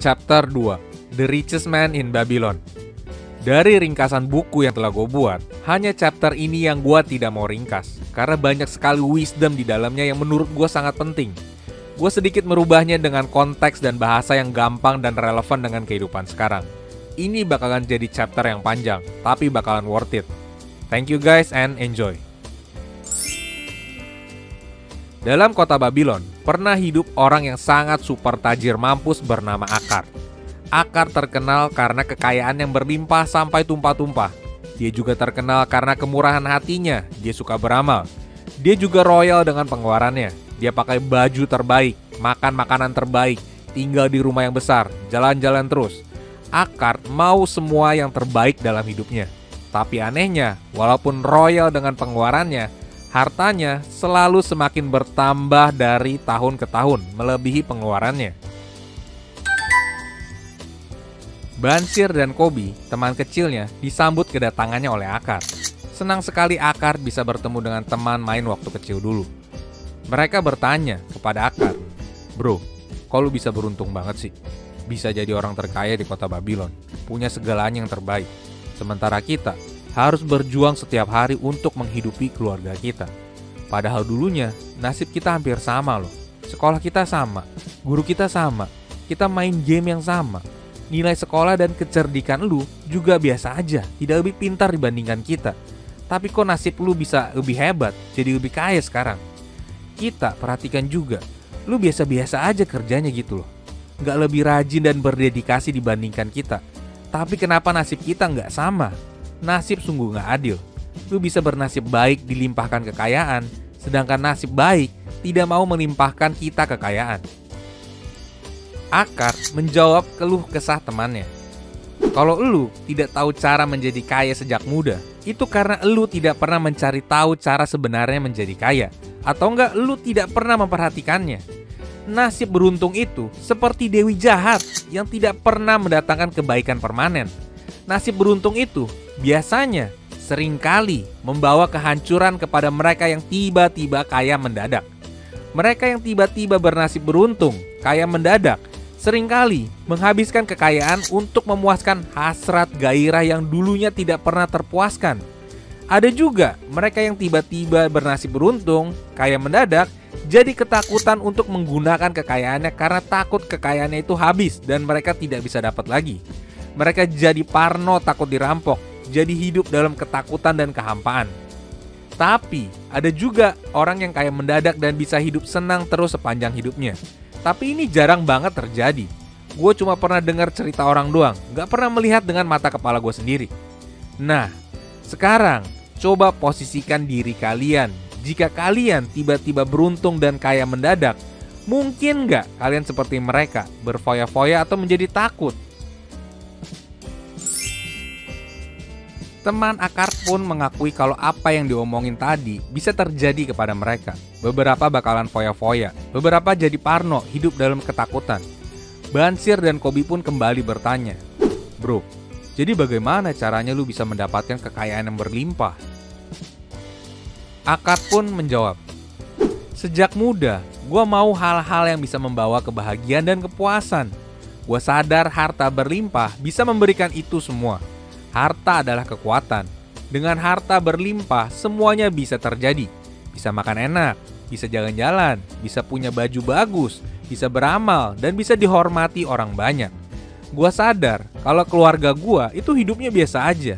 Chapter 2, The Richest Man in Babylon. Dari ringkasan buku yang telah gue buat, hanya chapter ini yang gue tidak mau ringkas, karena banyak sekali wisdom di dalamnya yang menurut gue sangat penting. Gue sedikit merubahnya dengan konteks dan bahasa yang gampang dan relevan dengan kehidupan sekarang. Ini bakalan jadi chapter yang panjang, tapi bakalan worth it. Thank you guys and enjoy. Dalam kota Babylon, pernah hidup orang yang sangat super tajir mampus bernama Akar. Akar terkenal karena kekayaan yang berlimpah sampai tumpah-tumpah. Dia juga terkenal karena kemurahan hatinya, dia suka beramal. Dia juga royal dengan pengeluarannya. Dia pakai baju terbaik, makan makanan terbaik, tinggal di rumah yang besar, jalan-jalan terus. Akar mau semua yang terbaik dalam hidupnya. Tapi anehnya, walaupun royal dengan pengeluarannya, hartanya selalu semakin bertambah dari tahun ke tahun, melebihi pengeluarannya. Bansir dan Kobi, teman kecilnya, disambut kedatangannya oleh Akar. Senang sekali Akar bisa bertemu dengan teman main waktu kecil dulu. Mereka bertanya kepada Akar, "Bro, kok lu bisa beruntung banget sih? Bisa jadi orang terkaya di kota Babylon, punya segalanya yang terbaik. Sementara kita harus berjuang setiap hari untuk menghidupi keluarga kita. Padahal dulunya nasib kita hampir sama loh. Sekolah kita sama, guru kita sama, kita main game yang sama. Nilai sekolah dan kecerdikan lu juga biasa aja, tidak lebih pintar dibandingkan kita. Tapi kok nasib lu bisa lebih hebat, jadi lebih kaya sekarang? Kita perhatikan juga, lu biasa-biasa aja kerjanya gitu loh. Nggak lebih rajin dan berdedikasi dibandingkan kita. Tapi kenapa nasib kita nggak sama? Nasib sungguh gak adil. Lu bisa bernasib baik dilimpahkan kekayaan, sedangkan nasib baik tidak mau melimpahkan kita kekayaan. Akar menjawab keluh kesah temannya. Kalau lu tidak tahu cara menjadi kaya sejak muda, itu karena lu tidak pernah mencari tahu cara sebenarnya menjadi kaya. Atau enggak lu tidak pernah memperhatikannya. Nasib beruntung itu seperti dewi jahat yang tidak pernah mendatangkan kebaikan permanen. Nasib beruntung itu biasanya seringkali membawa kehancuran kepada mereka yang tiba-tiba kaya mendadak. Mereka yang tiba-tiba bernasib beruntung, kaya mendadak, seringkali menghabiskan kekayaan untuk memuaskan hasrat gairah yang dulunya tidak pernah terpuaskan. Ada juga mereka yang tiba-tiba bernasib beruntung, kaya mendadak, jadi ketakutan untuk menggunakan kekayaannya karena takut kekayaannya itu habis dan mereka tidak bisa dapat lagi. Mereka jadi parno takut dirampok, jadi hidup dalam ketakutan dan kehampaan. Tapi ada juga orang yang kaya mendadak dan bisa hidup senang terus sepanjang hidupnya. Tapi ini jarang banget terjadi. Gue cuma pernah dengar cerita orang doang, gak pernah melihat dengan mata kepala gue sendiri. Nah, sekarang coba posisikan diri kalian. Jika kalian tiba-tiba beruntung dan kaya mendadak, mungkin gak kalian seperti mereka, berfoya-foya atau menjadi takut? Teman Akar pun mengakui kalau apa yang diomongin tadi bisa terjadi kepada mereka. Beberapa bakalan foya-foya, beberapa jadi parno, hidup dalam ketakutan. Bansir dan Kobi pun kembali bertanya, "Bro, jadi bagaimana caranya lu bisa mendapatkan kekayaan yang berlimpah?" Akar pun menjawab, "Sejak muda, gue mau hal-hal yang bisa membawa kebahagiaan dan kepuasan. Gue sadar harta berlimpah bisa memberikan itu semua. Harta adalah kekuatan. Dengan harta berlimpah, semuanya bisa terjadi. Bisa makan enak, bisa jalan-jalan, bisa punya baju bagus, bisa beramal, dan bisa dihormati orang banyak. Gua sadar kalau keluarga gua itu hidupnya biasa aja.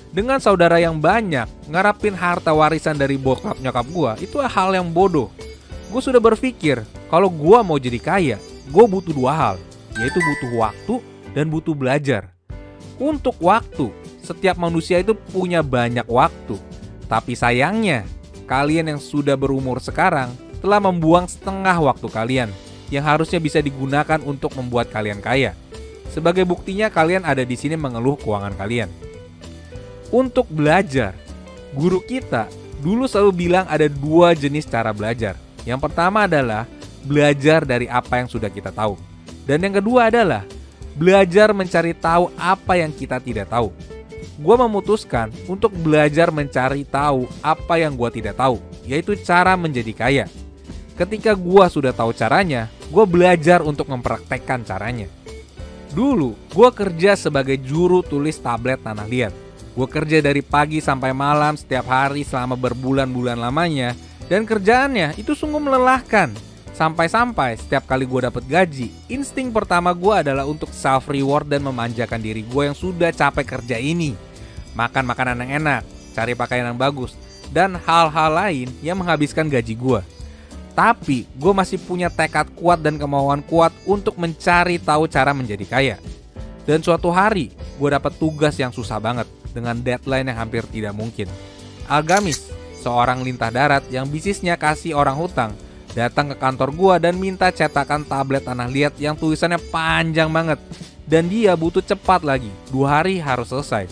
Dengan saudara yang banyak, ngarapin harta warisan dari bokap nyokap gua itu hal yang bodoh. Gue sudah berpikir kalau gua mau jadi kaya, gue butuh dua hal, yaitu butuh waktu dan butuh belajar. Untuk waktu, setiap manusia itu punya banyak waktu. Tapi sayangnya, kalian yang sudah berumur sekarang telah membuang setengah waktu kalian yang harusnya bisa digunakan untuk membuat kalian kaya. Sebagai buktinya kalian ada di sini mengeluh keuangan kalian. Untuk belajar, guru kita dulu selalu bilang ada dua jenis cara belajar. Yang pertama adalah belajar dari apa yang sudah kita tahu. Dan yang kedua adalah belajar mencari tahu apa yang kita tidak tahu. Gue memutuskan untuk belajar mencari tahu apa yang gue tidak tahu, yaitu cara menjadi kaya. Ketika gue sudah tahu caranya, gue belajar untuk mempraktekkan caranya. Dulu, gue kerja sebagai juru tulis tablet Tanah Liat. Gue kerja dari pagi sampai malam setiap hari selama berbulan-bulan lamanya. Dan kerjaannya itu sungguh melelahkan. Sampai-sampai setiap kali gue dapet gaji, insting pertama gue adalah untuk self-reward dan memanjakan diri gue yang sudah capek kerja ini. Makan makanan yang enak, cari pakaian yang bagus, dan hal-hal lain yang menghabiskan gaji gue. Tapi gue masih punya tekad kuat dan kemauan kuat untuk mencari tahu cara menjadi kaya. Dan suatu hari gue dapat tugas yang susah banget dengan deadline yang hampir tidak mungkin. Algamis, seorang lintah darat yang bisnisnya kasih orang hutang, datang ke kantor gue dan minta cetakan tablet Tanah Liat yang tulisannya panjang banget. Dan dia butuh cepat lagi, 2 hari harus selesai.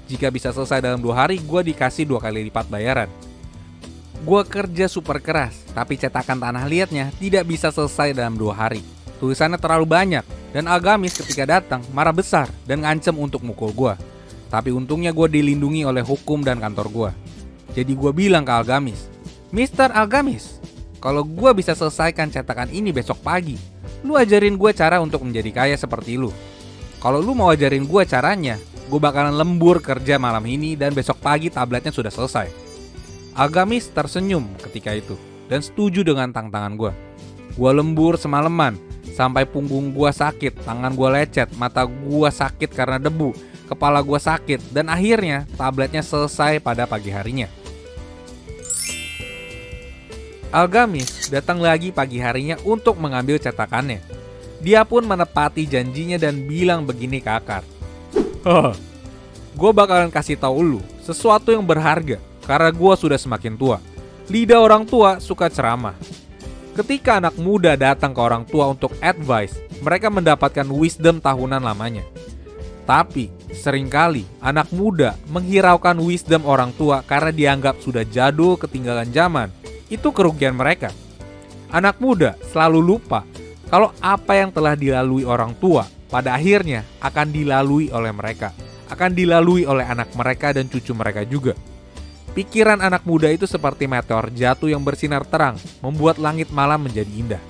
Jika bisa selesai dalam 2 hari, gue dikasih 2 kali lipat bayaran. Gue kerja super keras, tapi cetakan Tanah Liatnya tidak bisa selesai dalam 2 hari. Tulisannya terlalu banyak, dan Algamis ketika datang marah besar dan ngancem untuk mukul gue. Tapi untungnya gue dilindungi oleh hukum dan kantor gue. Jadi gue bilang ke Algamis, "Mr. Algamis, kalau gue bisa selesaikan cetakan ini besok pagi, lu ajarin gue cara untuk menjadi kaya seperti lu. Kalau lu mau ajarin gue caranya, gue bakalan lembur kerja malam ini dan besok pagi tabletnya sudah selesai." Algamis tersenyum ketika itu dan setuju dengan tantangan gue. Gue lembur semalaman sampai punggung gue sakit, tangan gue lecet, mata gue sakit karena debu, kepala gue sakit, dan akhirnya tabletnya selesai pada pagi harinya. Algamis datang lagi pagi harinya untuk mengambil cetakannya. Dia pun menepati janjinya dan bilang begini ke Akar, "Gue bakalan kasih tahu lu sesuatu yang berharga. Karena gue sudah semakin tua. Lidah orang tua suka ceramah. Ketika anak muda datang ke orang tua untuk advice, mereka mendapatkan wisdom tahunan lamanya. Tapi seringkali anak muda menghiraukan wisdom orang tua karena dianggap sudah jadul, ketinggalan zaman. Itu kerugian mereka. Anak muda selalu lupa kalau apa yang telah dilalui orang tua pada akhirnya akan dilalui oleh mereka, akan dilalui oleh anak mereka dan cucu mereka juga. Pikiran anak muda itu seperti meteor jatuh yang bersinar terang, membuat langit malam menjadi indah.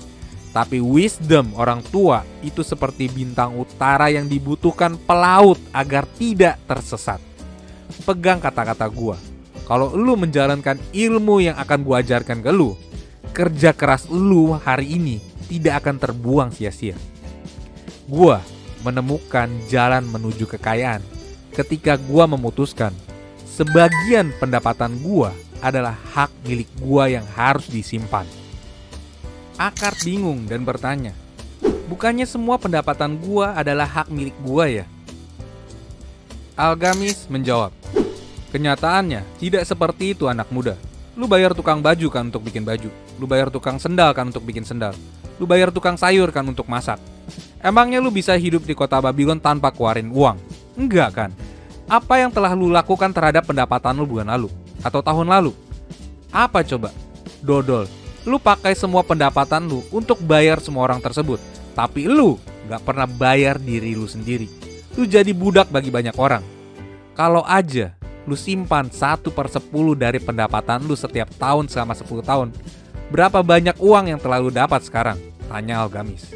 Tapi wisdom orang tua itu seperti bintang utara yang dibutuhkan pelaut agar tidak tersesat. Pegang kata-kata gua. Kalau lu menjalankan ilmu yang akan gua ajarkan ke lu, kerja keras lu hari ini tidak akan terbuang sia-sia. Gua menemukan jalan menuju kekayaan ketika gua memutuskan sebagian pendapatan gua adalah hak milik gua yang harus disimpan." Akar bingung dan bertanya, "Bukannya semua pendapatan gua adalah hak milik gua ya?" Algamis menjawab, "Kenyataannya tidak seperti itu anak muda. Lu bayar tukang baju kan untuk bikin baju. Lu bayar tukang sendal kan untuk bikin sendal. Lu bayar tukang sayur kan untuk masak. Emangnya lu bisa hidup di kota Babylon tanpa keluarin uang? Enggak kan? Apa yang telah lu lakukan terhadap pendapatan lu bulan lalu? Atau tahun lalu? Apa coba? Dodol. Lu pakai semua pendapatan lu untuk bayar semua orang tersebut. Tapi lu gak pernah bayar diri lu sendiri. Lu jadi budak bagi banyak orang. Kalau aja lu simpan 1/10 dari pendapatan lu setiap tahun selama 10 tahun, berapa banyak uang yang telah lu dapat sekarang?" tanya Algamis.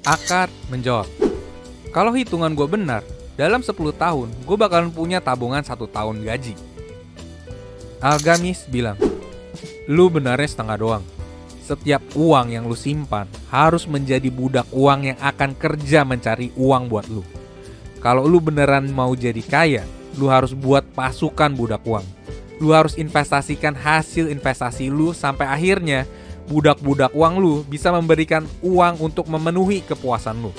Akar menjawab, "Kalau hitungan gue benar, dalam 10 tahun, gue bakalan punya tabungan 1 tahun gaji." Algamis bilang, "Lu benarnya setengah doang. Setiap uang yang lu simpan harus menjadi budak uang yang akan kerja mencari uang buat lu. Kalau lu beneran mau jadi kaya, lu harus buat pasukan budak uang. Lu harus investasikan hasil investasi lu sampai akhirnya budak-budak uang lu bisa memberikan uang untuk memenuhi kepuasan lu.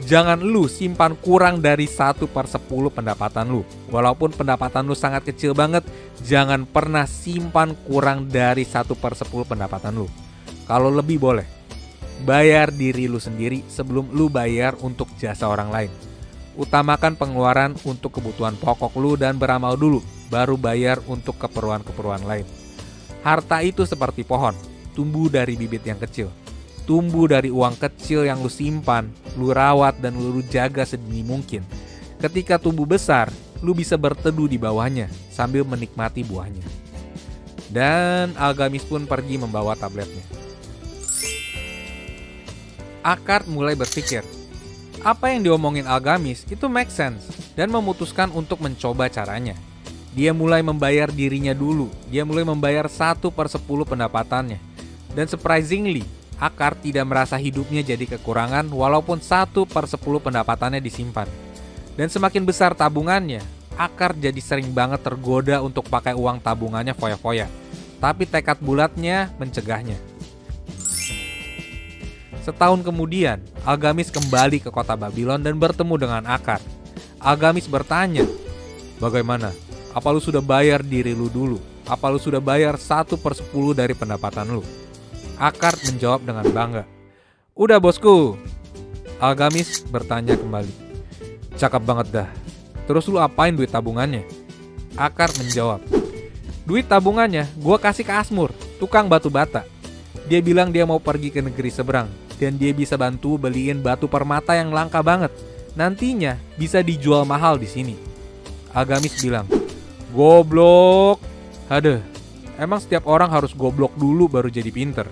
Jangan lu simpan kurang dari 1/10 pendapatan lu. Walaupun pendapatan lu sangat kecil banget, jangan pernah simpan kurang dari 1/10 pendapatan lu. Kalau lebih boleh, bayar diri lu sendiri sebelum lu bayar untuk jasa orang lain. Utamakan pengeluaran untuk kebutuhan pokok lu dan beramal dulu, baru bayar untuk keperluan-keperluan lain. Harta itu seperti pohon, tumbuh dari bibit yang kecil. Tumbuh dari uang kecil yang lu simpan, lu rawat dan lu jaga sedini mungkin. Ketika tumbuh besar, lu bisa berteduh di bawahnya sambil menikmati buahnya." Dan Algamis pun pergi membawa tabletnya. Akar mulai berpikir, Apa yang diomongin Algamis itu make sense dan memutuskan untuk mencoba caranya. Dia mulai membayar dirinya dulu. Dia mulai membayar 1/10 pendapatannya. Dan surprisingly, Akar tidak merasa hidupnya jadi kekurangan walaupun 1/10 pendapatannya disimpan. Dan semakin besar tabungannya, Akar jadi sering banget tergoda untuk pakai uang tabungannya foya-foya. Tapi tekad bulatnya mencegahnya. Setahun kemudian, Algamis kembali ke kota Babylon dan bertemu dengan Akar. Algamis bertanya, "Bagaimana? Apa lu sudah bayar diri lu dulu? Apa lu sudah bayar 1/10 dari pendapatan lu?" Akar menjawab dengan bangga, "Udah bosku." Algamis bertanya kembali, "Cakep banget dah. Terus lu apain duit tabungannya?" Akar menjawab, "Duit tabungannya gua kasih ke Asmur, tukang batu bata. Dia bilang dia mau pergi ke negeri seberang dan dia bisa bantu beliin batu permata yang langka banget. Nantinya bisa dijual mahal di sini." Algamis bilang, "Goblok. Aduh, emang setiap orang harus goblok dulu baru jadi pinter?"